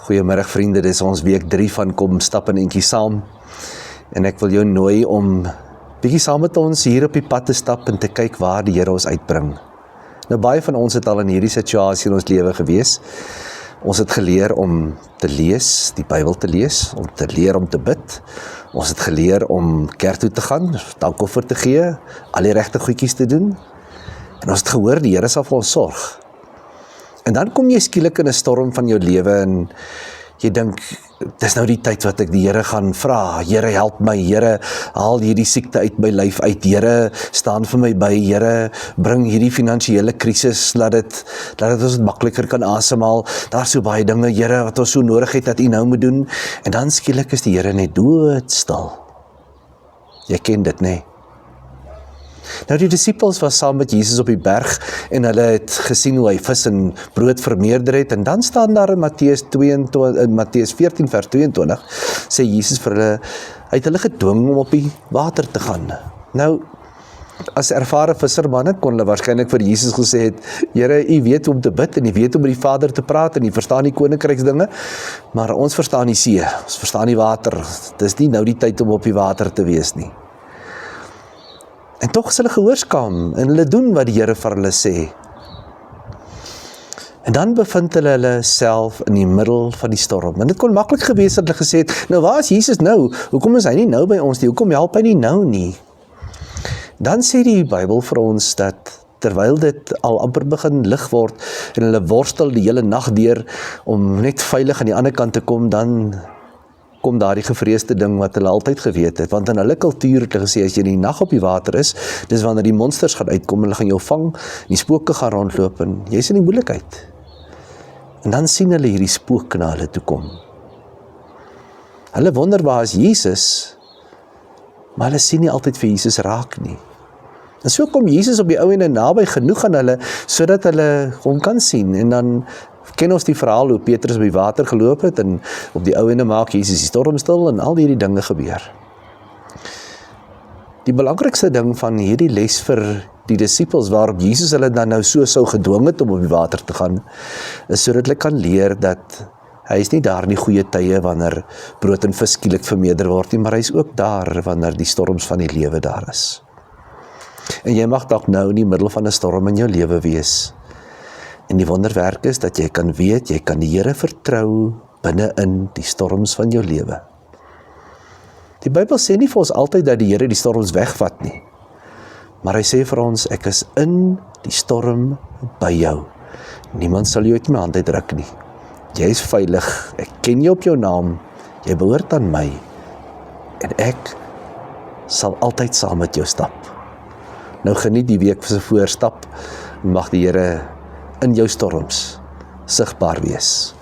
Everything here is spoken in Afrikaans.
Goeiemiddag vriende, dit is ons week 3 van Kom Stap en Entjie Saam. En ek wil jou nooi om bietjie saam met ons hier op die pad te stap en te kyk waar die Here ons uitbring. Nou baie van ons het al in hierdie situasie in ons lewe gewees. Ons het geleer om te lees, die Bybel te lees, om te leer om te bid. Ons het geleer om kerk toe te gaan, dankoffer te gee, al die regte goedjies te doen. En ons het gehoor, die Here sal vir ons sorg. En dan kom jy skielik in 'n storm van jou lewe en jy dink, dis nou die tyd wat ek die Here gaan vra. Here, help my, Here, haal hierdie siekte uit my lyf uit. Here, staan vir my by. Here, bring hierdie finansiële krisis, laat dit ons makliker kan asemhaal. Daar's so baie dinge, Here, wat ons so nodig het dat U nou moet doen. En dan skielik is die Here net doodstil. Jy ken dit, nê? Nou die disippels was saam met Jesus op die berg en hulle het gesien hoe hy vis en brood vermeerder het en dan staan daar in Matteus 14 vers 22 sê Jesus vir hulle, hy het hulle gedwing om op die water te gaan. Nou, as ervare vissermanne kon hulle waarskynlik vir Jesus gesê het, Here, U weet hoe om te bid en U weet hoe om met die Vader te praat en U verstaan die koninkryksdinge, maar ons verstaan die see, ons verstaan die water. Dis nie nou die tyd om op die water te wees nie. En tog is hulle gehoorsaam en hulle doen wat die Here vir hulle sê. En dan bevind hulle self in die middel van die storm. En dit kon maklik gewees dat hulle gesê het, nou waar is Jesus nou? Hoekom is hy nie nou by ons nie? Hoekom help hy nie nou nie? Dan sê die Bybel vir ons dat terwyl dit al amper begin lig word en hulle worstel die hele nag deur om net veilig aan die ander kant te kom, dan kom daar die gevreesde ding wat hulle altyd geweet het, want in hulle kultuur het hulle gesê, as jy in die nag op die water is, dis wanneer die monsters gaan uitkom, hulle gaan jou vang, die spooke gaan rondloop, en jy is in die moeilikheid. En dan sien hulle hierdie spook na hulle toe kom. Hulle wonder waar is Jesus, maar hulle sien nie altyd vir Jesus raak nie. En so kom Jesus op die ou ende naby genoeg aan hulle, sodat hulle hom kan sien, en dan ken ons die verhaal hoe Petrus op die water geloop het en op die ou ende maak Jesus die storm stil en al hierdie dinge gebeur. Die belangrikste ding van hierdie les vir die disippels waarop Jesus hulle dan nou so sou gedwing het om op die water te gaan, is sodat hulle kan leer dat hy is nie daar in die goeie tye wanneer brood en vis skielik vermeerder word nie, maar hy is ook daar wanneer die storms van die lewe daar is. En jy mag dalk nou in die middel van 'n storm in jou lewe wees. En die wonderwerk is dat jy kan weet, jy kan die Here vertrou binne in die storms van jou lewe. Die Bybel sê nie vir ons altyd dat die Here die storms wegvat nie, maar hy sê vir ons, ek is in die storm by jou. Niemand sal jou uit my hand uitruk nie. Jy is veilig, ek ken jou op jou naam, jy behoort aan my, en ek sal altyd saam met jou stap. Nou geniet die week se voorstap, en mag die Here in jou storms sigbaar wees.